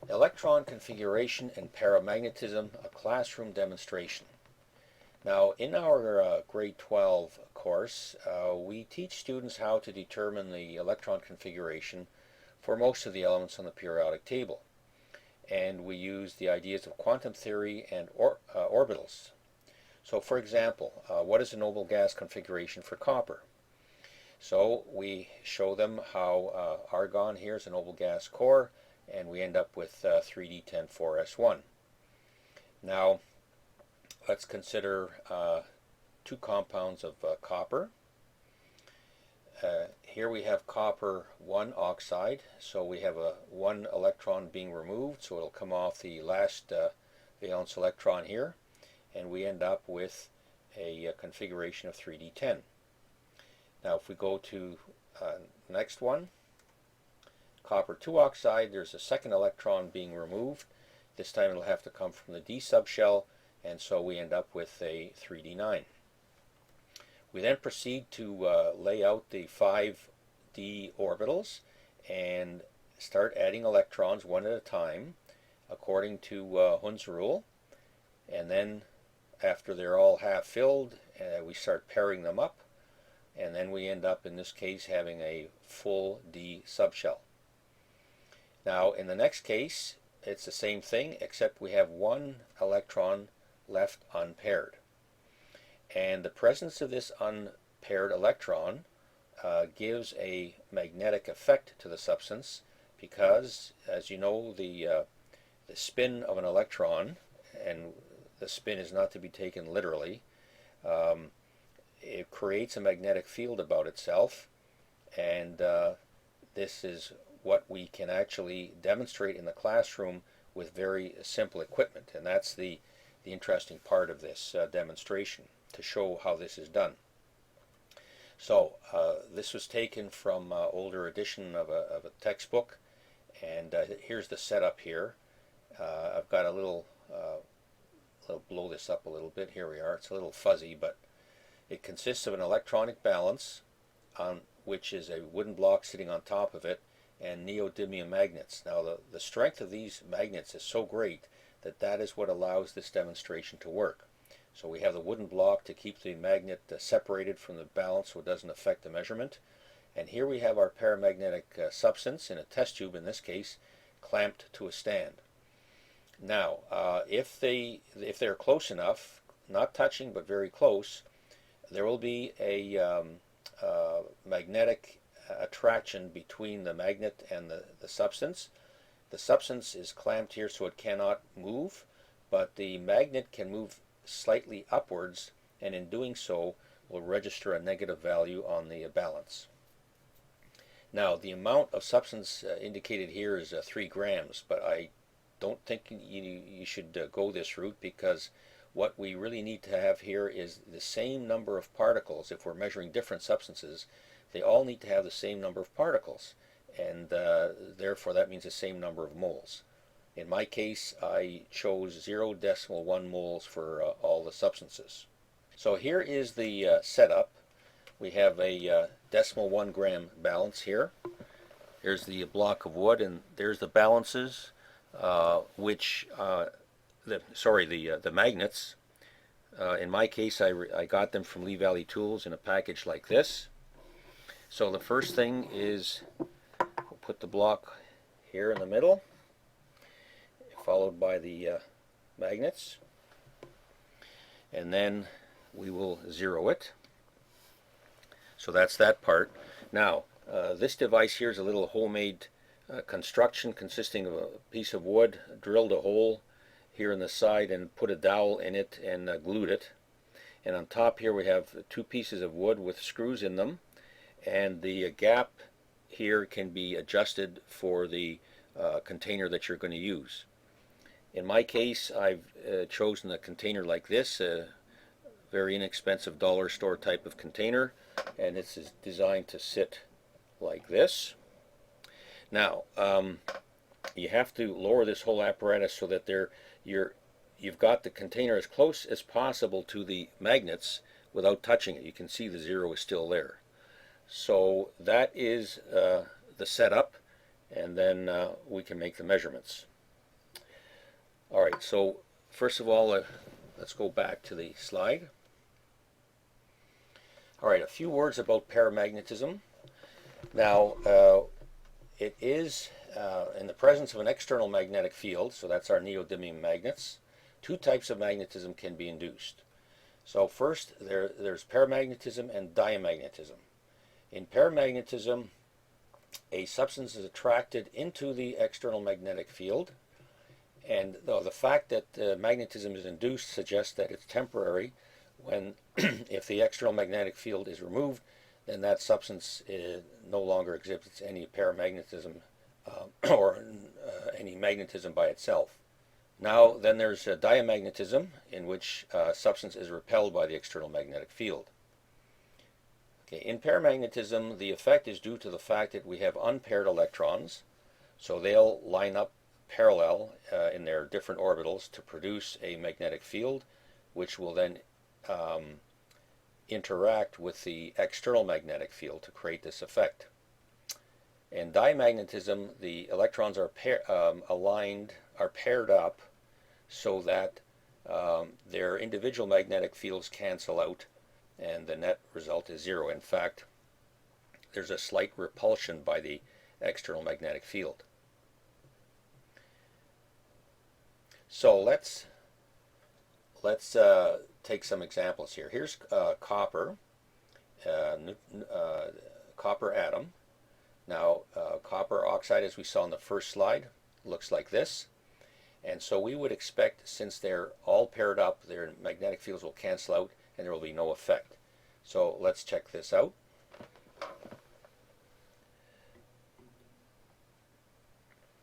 Electron configuration and paramagnetism, a classroom demonstration. Now, in our grade 12 course, we teach students how to determine the electron configuration for most of the elements on the periodic table. And we use the ideas of quantum theory and orbitals. So, for example, what is a noble gas configuration for copper? So we show them how argon here is a noble gas core, and we end up with 3d10-4s1. Now, let's consider two compounds of copper. Here we have copper 1 oxide, so we have a 1 electron being removed, so it'll come off the last valence electron here, and we end up with a configuration of 3d10. Now if we go to next one, copper 2 oxide, there's a second electron being removed. This time it'll have to come from the d subshell, and so we end up with a 3d9. We then proceed to lay out the 5 d orbitals and start adding electrons one at a time according to Hund's rule, and then after they're all half filled, we start pairing them up, and then we end up in this case having a full d subshell. Now in the next case it's the same thing, except we have 1 electron left unpaired, and the presence of this unpaired electron gives a magnetic effect to the substance, because as you know, the spin of an electron, and the spin is not to be taken literally, it creates a magnetic field about itself, and this is what we can actually demonstrate in the classroom with very simple equipment, and that's the interesting part of this demonstration, to show how this is done. So this was taken from older edition of a textbook, and here's the setup here. I've got a little blow this up a little bit. Here we are. It's a little fuzzy, but it consists of an electronic balance, on which is a wooden block sitting on top of it, and neodymium magnets. Now the strength of these magnets is so great that that is what allows this demonstration to work. So we have the wooden block to keep the magnet separated from the balance so it doesn't affect the measurement. And here we have our paramagnetic substance in a test tube, in this case, clamped to a stand. Now, if they're close enough, not touching but very close, there will be a magnetic attraction between the magnet and the substance. The substance is clamped here so it cannot move, but the magnet can move slightly upwards, and in doing so will register a negative value on the balance. Now the amount of substance indicated here is 3 grams, but I don't think you should go this route, because what we really need to have here is the same number of particles. If we're measuring different substances, they all need to have the same number of particles, and therefore that means the same number of moles. In my case, I chose 0.1 moles for all the substances. So here is the setup. We have a 0.1 gram balance here. Here's the block of wood, and there's the balances, the magnets. In my case, I got them from Lee Valley Tools in a package like this. So the first thing is we'll put the block here in the middle, followed by the magnets, and then we will zero it. So that's that part. Now this device here is a little homemade construction consisting of a piece of wood, drilled a hole here in the side and put a dowel in it and glued it, and on top here we have 2 pieces of wood with screws in them, and the gap here can be adjusted for the container that you're going to use. In my case, I've chosen a container like this, a very inexpensive dollar store type of container, and it's designed to sit like this. Now you have to lower this whole apparatus so that you've got the container as close as possible to the magnets without touching it. You can see the 0 is still there. So that is the setup, and then we can make the measurements. All right, so first of all, let's go back to the slide. All right, a few words about paramagnetism. Now, it is in the presence of an external magnetic field, so that's our neodymium magnets. Two types of magnetism can be induced. So first, there's paramagnetism and diamagnetism. In paramagnetism, a substance is attracted into the external magnetic field, and the fact that magnetism is induced suggests that it's temporary. When if the external magnetic field is removed, then that substance no longer exhibits any paramagnetism or any magnetism by itself. Now, then there's diamagnetism, in which substance is repelled by the external magnetic field. Okay, in paramagnetism, the effect is due to the fact that we have unpaired electrons, so they'll line up parallel in their different orbitals to produce a magnetic field, which will then interact with the external magnetic field to create this effect. In diamagnetism, the electrons are paired up so that their individual magnetic fields cancel out, and the net result is zero. In fact, there's a slight repulsion by the external magnetic field. So let's take some examples here. Here's copper atom. Now, copper oxide, as we saw in the first slide, looks like this. And so we would expect, since they're all paired up, their magnetic fields will cancel out and there will be no effect. So let's check this out.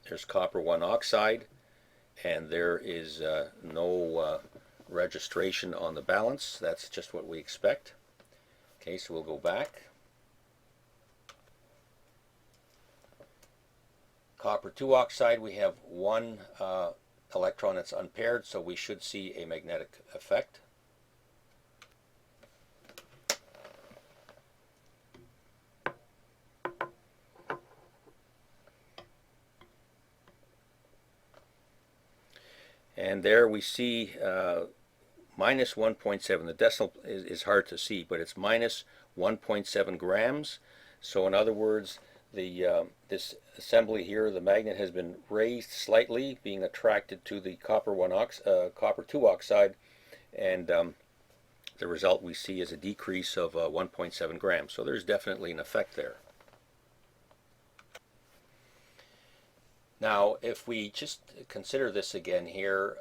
There's copper 1 oxide, and there is no registration on the balance. That's just what we expect. Okay, so we'll go back. Copper 2 oxide, we have one electron that's unpaired, so we should see a magnetic effect. And there we see minus 1.7. The decimal is hard to see, but it's minus 1.7 grams. So in other words, this assembly here, the magnet has been raised slightly, being attracted to the copper 2 oxide, and the result we see is a decrease of 1.7 grams. So there's definitely an effect there. Now, if we just consider this again here,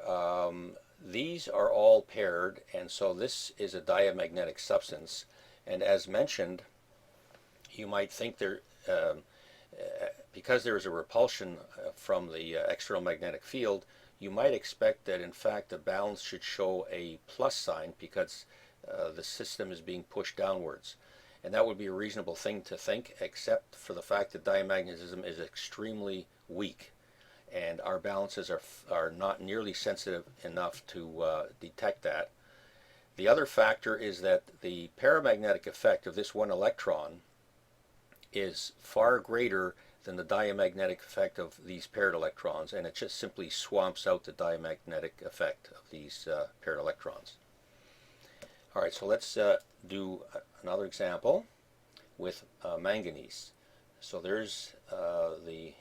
these are all paired, and so this is a diamagnetic substance. And as mentioned, you might think because there is a repulsion from the external magnetic field, you might expect that in fact the balance should show a plus sign because the system is being pushed downwards. And that would be a reasonable thing to think, except for the fact that diamagnetism is extremely weak, and our balances are not nearly sensitive enough to detect that. The other factor is that the paramagnetic effect of this one electron is far greater than the diamagnetic effect of these paired electrons, and it just simply swamps out the diamagnetic effect of these paired electrons. All right, so let's do another example with manganese. So there's the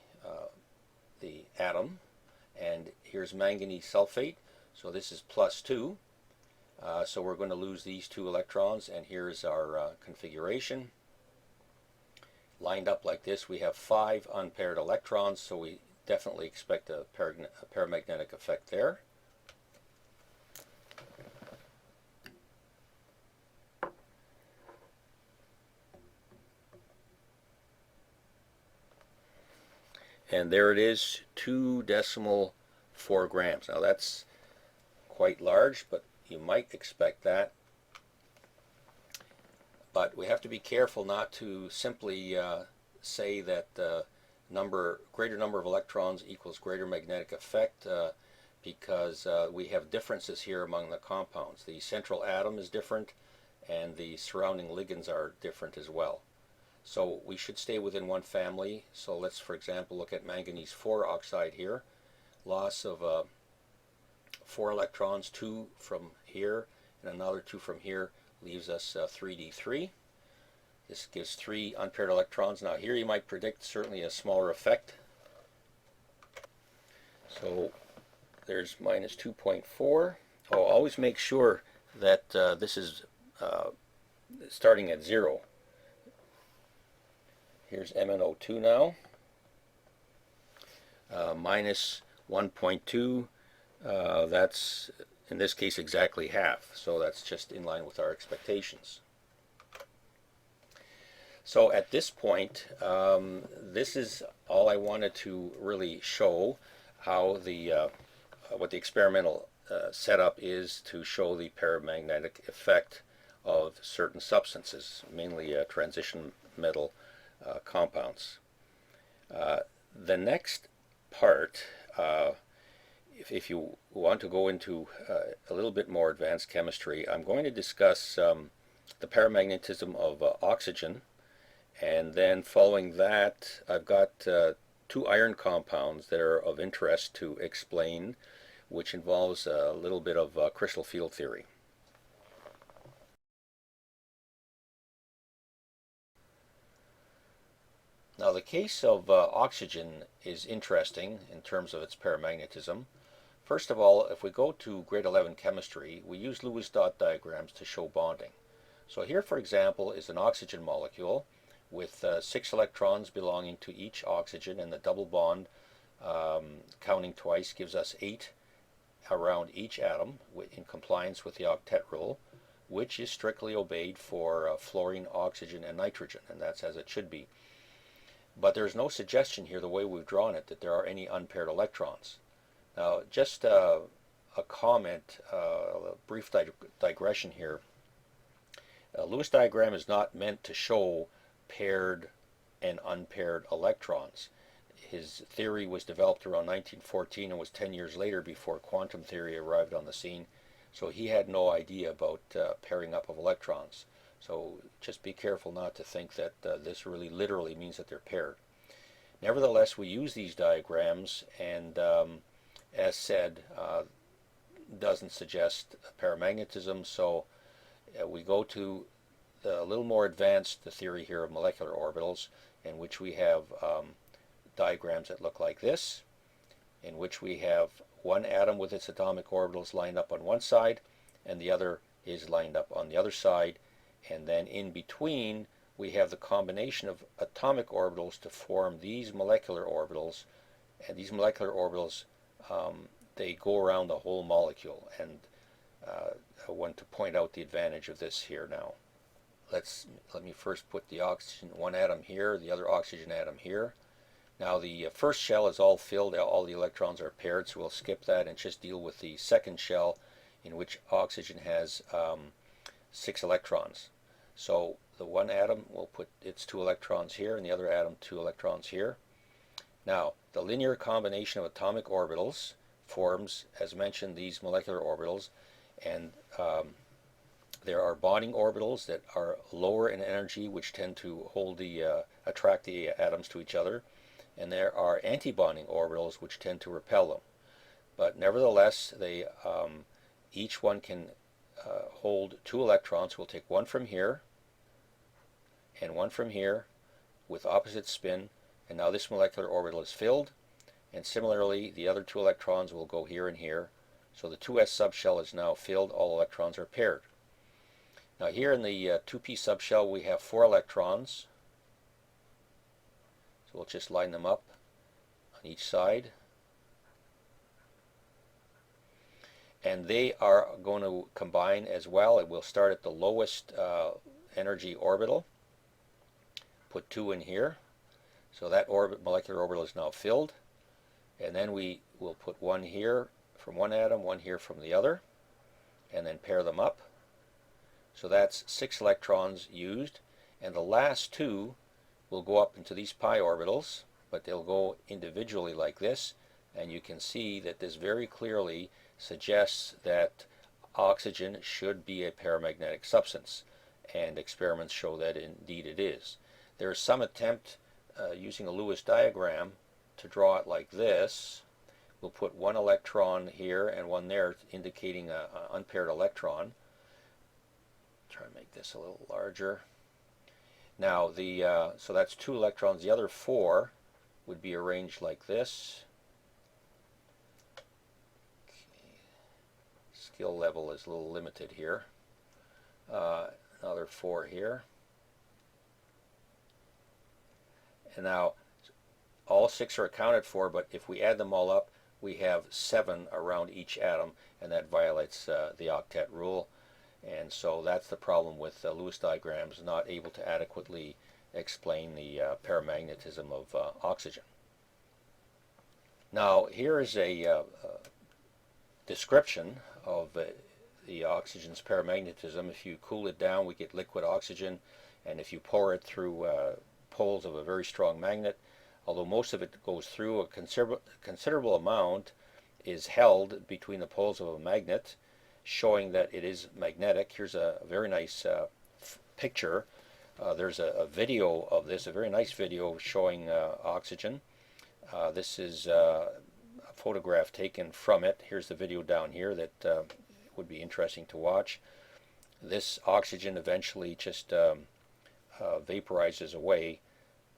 atom, and here's manganese sulfate. So this is +2. So we're going to lose these 2 electrons, and here's our configuration. Lined up like this, we have 5 unpaired electrons, so we definitely expect a paramagnetic effect there. And there it is, 2.4 grams. Now that's quite large, but you might expect that. But we have to be careful not to simply say that greater number of electrons equals greater magnetic effect, because we have differences here among the compounds. The central atom is different, and the surrounding ligands are different as well. So we should stay within one family. So let's, for example, look at manganese 4 oxide here. Loss of 4 electrons, 2 from here and another 2 from here, leaves us 3d3. This gives 3 unpaired electrons. Now here you might predict certainly a smaller effect. So there's minus 2.4. Oh, always make sure that this is starting at 0. Here's MnO2 now. Minus 1.2. That's in this case exactly half. So that's just in line with our expectations. So at this point, this is all I wanted to really show, how the what the experimental setup is to show the paramagnetic effect of certain substances, mainly transition metal compounds. The next part, if you want to go into a little bit more advanced chemistry, I'm going to discuss the paramagnetism of oxygen. And then following that, I've got 2 iron compounds that are of interest to explain, which involves a little bit of crystal field theory. Now the case of oxygen is interesting in terms of its paramagnetism. First of all, if we go to grade 11 chemistry, we use Lewis dot diagrams to show bonding. So here, for example, is an oxygen molecule with 6 electrons belonging to each oxygen, and the double bond counting twice gives us 8 around each atom in compliance with the octet rule, which is strictly obeyed for fluorine, oxygen, and nitrogen, and that's as it should be. But there's no suggestion here, the way we've drawn it, that there are any unpaired electrons. Now, just a comment, a brief digression here. A Lewis diagram is not meant to show paired and unpaired electrons. His theory was developed around 1914 and was 10 years later before quantum theory arrived on the scene. So he had no idea about pairing up of electrons. So just be careful not to think that this really literally means that they're paired. Nevertheless, we use these diagrams, and as said, doesn't suggest paramagnetism. So we go to a little more advanced theory here of molecular orbitals, in which we have diagrams that look like this, in which we have one atom with its atomic orbitals lined up on one side, and the other is lined up on the other side, and then in between we have the combination of atomic orbitals to form these molecular orbitals, and these molecular orbitals they go around the whole molecule, and I want to point out the advantage of this here now. Let me first put the oxygen, one atom here, the other oxygen atom here. Now the first shell is all filled, all the electrons are paired, so we'll skip that and just deal with the second shell, in which oxygen has 6 electrons. So the one atom will put its 2 electrons here, and the other atom 2 electrons here. Now the linear combination of atomic orbitals forms, as mentioned, these molecular orbitals, and there are bonding orbitals that are lower in energy, which tend to hold attract the atoms to each other, and there are anti-bonding orbitals which tend to repel them. But nevertheless, they each one can hold 2 electrons. We'll take one from here and one from here with opposite spin, and now this molecular orbital is filled, and similarly the other 2 electrons will go here and here. So the 2s subshell is now filled, all electrons are paired. Now here in the 2p subshell we have 4 electrons, so we'll just line them up on each side, and they are going to combine as well. It will start at the lowest energy orbital, put 2 in here, so that molecular orbital is now filled, and then we will put 1 here from one atom, 1 here from the other, and then pair them up. So that's 6 electrons used, and the last 2 will go up into these pi orbitals, but they'll go individually like this, and you can see that this very clearly suggests that oxygen should be a paramagnetic substance, and experiments show that indeed it is. There is some attempt using a Lewis diagram to draw it like this, we'll put one electron here and one there, indicating an unpaired electron. Try to make this a little larger. Now so that's 2 electrons. The other 4 would be arranged like this. Okay. Skill level is a little limited here. Another 4 here. And now all 6 are accounted for, but if we add them all up, we have 7 around each atom, and that violates the octet rule. And so that's the problem with Lewis diagrams, not able to adequately explain the paramagnetism of oxygen. Now here is a description of the oxygen's paramagnetism. If you cool it down, we get liquid oxygen, and if you pour it through poles of a very strong magnet, although most of it goes through, a considerable amount is held between the poles of a magnet, showing that it is magnetic. Here's a very nice picture. There's a video of this, a very nice video showing oxygen. This is a photograph taken from it. Here's the video down here that would be interesting to watch. This oxygen eventually just vaporizes away,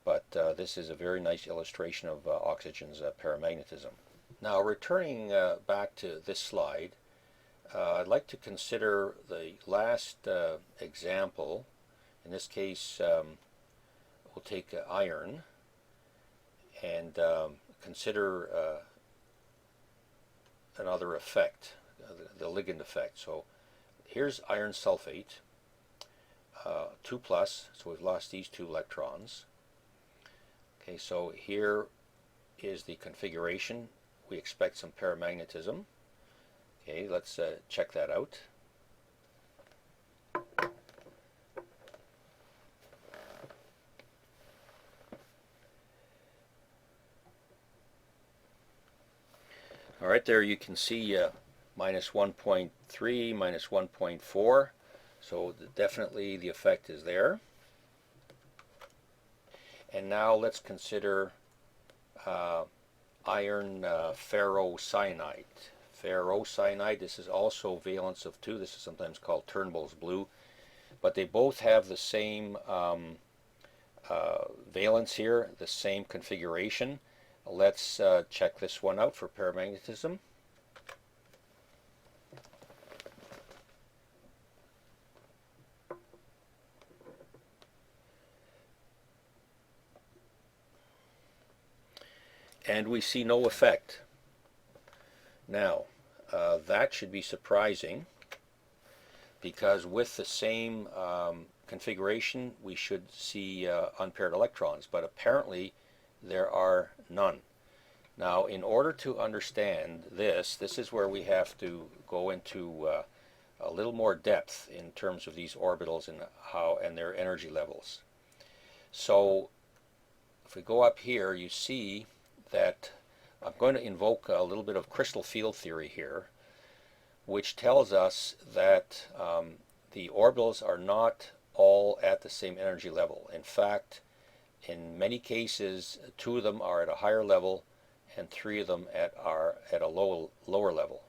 but this is a very nice illustration of oxygen's paramagnetism. Now, returning back to this slide, I'd like to consider the last example. In this case, we'll take iron and consider another effect, the ligand effect. So here's iron sulfate, 2+, so we've lost these 2 electrons. Okay, so here is the configuration. We expect some paramagnetism. Okay, let's check that out. All right, there you can see minus 1.3, minus 1.4. So definitely the effect is there. And now let's consider iron ferrocyanide. Ferrocyanide, this is also valence of 2. This is sometimes called Turnbull's blue. But they both have the same valence here, the same configuration. Let's check this one out for paramagnetism. And we see no effect. Now, that should be surprising, because with the same configuration we should see unpaired electrons, but apparently there are none. Now, in order to understand this is where we have to go into a little more depth in terms of these orbitals and their energy levels. So if we go up here, you see that I'm going to invoke a little bit of crystal field theory here, which tells us that the orbitals are not all at the same energy level. In fact, in many cases, 2 of them are at a higher level and 3 of them are at a lower level.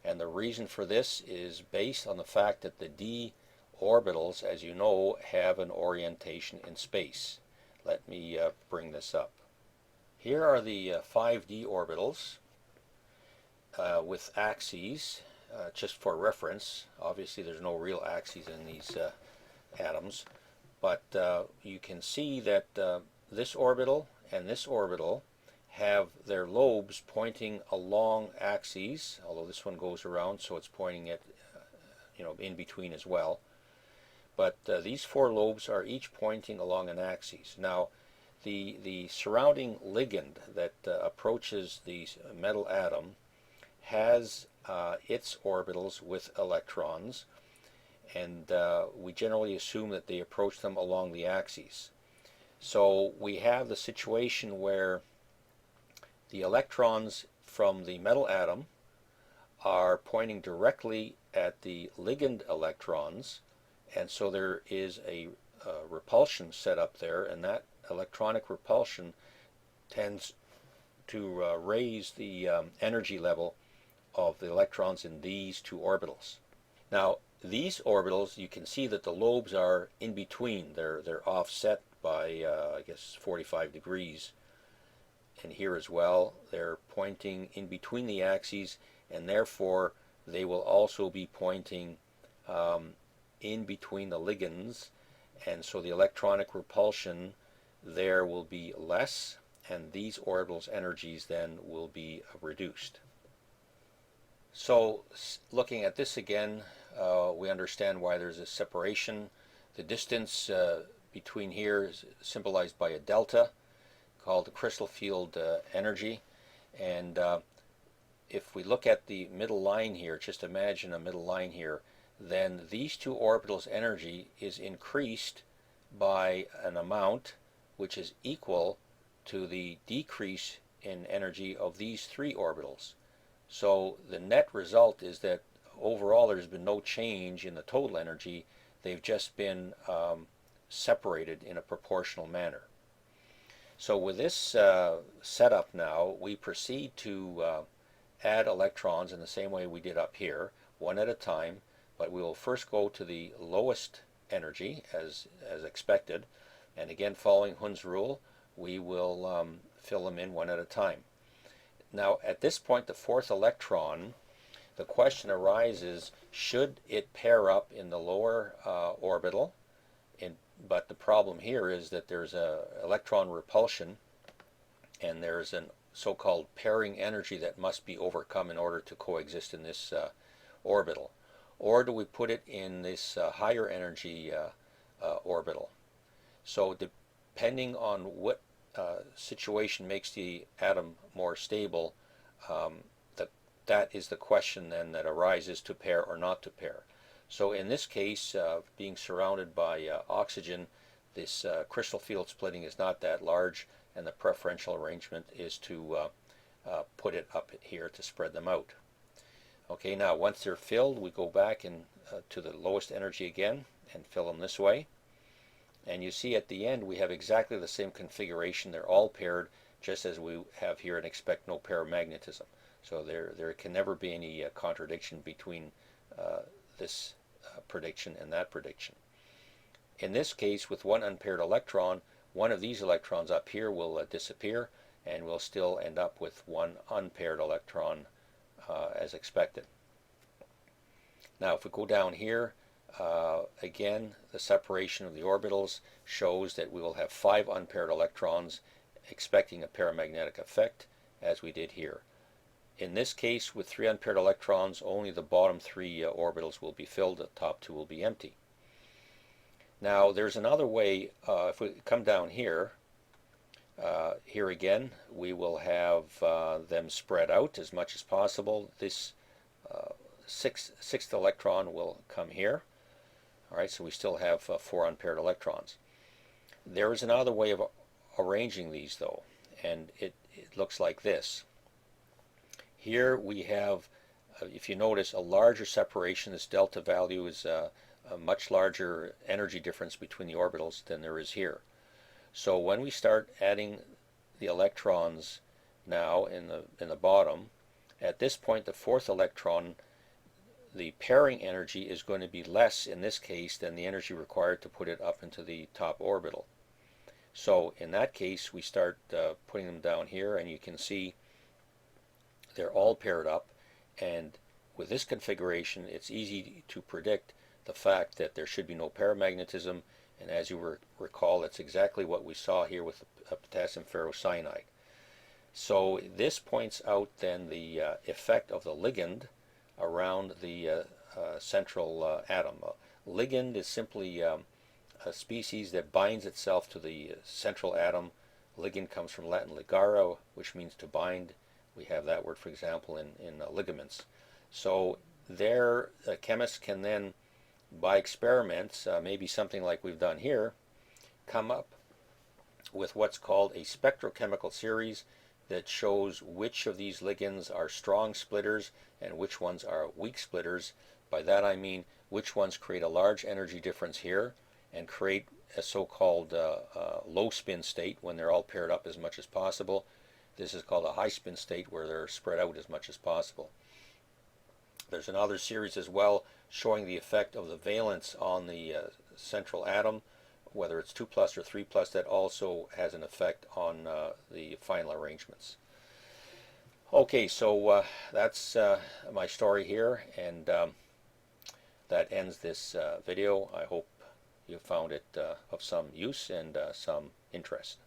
And the reason for this is based on the fact that the d orbitals, as you know, have an orientation in space. Let me bring this up. Here are the 5 d orbitals with axes, just for reference. Obviously there's no real axes in these atoms, but you can see that this orbital and this orbital have their lobes pointing along axes, although this one goes around, so it's pointing at in between as well. But these 4 lobes are each pointing along an axis. Now, the surrounding ligand that approaches the metal atom has its orbitals with electrons, and we generally assume that they approach them along the axes. So we have the situation where the electrons from the metal atom are pointing directly at the ligand electrons, and so there is a repulsion set up there, and that electronic repulsion tends raise the energy level of the electrons in these two orbitals. Now, these orbitals, you can see that the lobes are in between. They're offset by, I guess, 45 degrees. And here as well, they're pointing in between the axes, and therefore they will also be pointing in between the ligands, and so the electronic repulsion there will be less, and these orbitals' energies then will be reduced. So looking at this again, we understand why there's a separation. The distance between here is symbolized by a delta called the crystal field energy, and if we look at the middle line here, just imagine a middle line here, then these two orbitals' energy is increased by an amount which is equal to the decrease in energy of these three orbitals. So the net result is that overall there's been no change in the total energy. They've just been separated in a proportional manner. So with this setup now, we proceed to add electrons in the same way we did up here, one at a time, but we will first go to the lowest energy as expected, and again following Hund's rule, we will fill them in one at a time. Now at this point, the fourth electron, the question arises, should it pair up in the lower orbital? But the problem here is that there's a electron repulsion, and there's an so-called pairing energy that must be overcome in order to coexist in this orbital. Or do we put it in this higher energy orbital? So depending on what situation makes the atom more stable, that is the question then that arises, to pair or not to pair. So in this case, being surrounded by oxygen, this crystal field splitting is not that large, and the preferential arrangement is to put it up here to spread them out. Okay, now once they're filled, we go back to the lowest energy again and fill them this way. And you see at the end we have exactly the same configuration. They're all paired, just as we have here, and expect no paramagnetism. So there can never be any contradiction between this prediction and that prediction. In this case, with one unpaired electron, one of these electrons up here will disappear, and we'll still end up with one unpaired electron as expected. Now if we go down here, again the separation of the orbitals shows that we will have 5 unpaired electrons, expecting a paramagnetic effect as we did here. In this case, with 3 unpaired electrons, only the bottom 3 orbitals will be filled, the top 2 will be empty. Now there's another way. If we come down here, here again we will have them spread out as much as possible. This sixth electron will come here. Alright, so we still have 4 unpaired electrons. There is another way of arranging these though, and it looks like this. Here we have, if you notice, a larger separation. This delta value is a much larger energy difference between the orbitals than there is here. So when we start adding the electrons now in the bottom, at this point the fourth electron, the pairing energy is going to be less in this case than the energy required to put it up into the top orbital. So in that case we start putting them down here, and you can see they're all paired up, and with this configuration it's easy to predict the fact that there should be no paramagnetism, and as you recall, it's exactly what we saw here with the potassium ferrocyanide. So this points out then the effect of the ligand around the central atom. Ligand is simply a species that binds itself to the central atom. Ligand comes from Latin ligare, which means to bind. We have that word, for example, in ligaments. So there, chemists can then, by experiments, maybe something like we've done here, come up with what's called a spectrochemical series that shows which of these ligands are strong splitters and which ones are weak splitters. By that I mean which ones create a large energy difference here and create a so-called low spin state when they're all paired up as much as possible, This is called a high spin state, where they're spread out as much as possible. There's another series as well showing the effect of the valence on the central atom, whether it's 2 plus or 3 plus. That also has an effect on the final arrangements. Okay, so that's my story here, and that ends this video. I hope you found it of some use and some interest.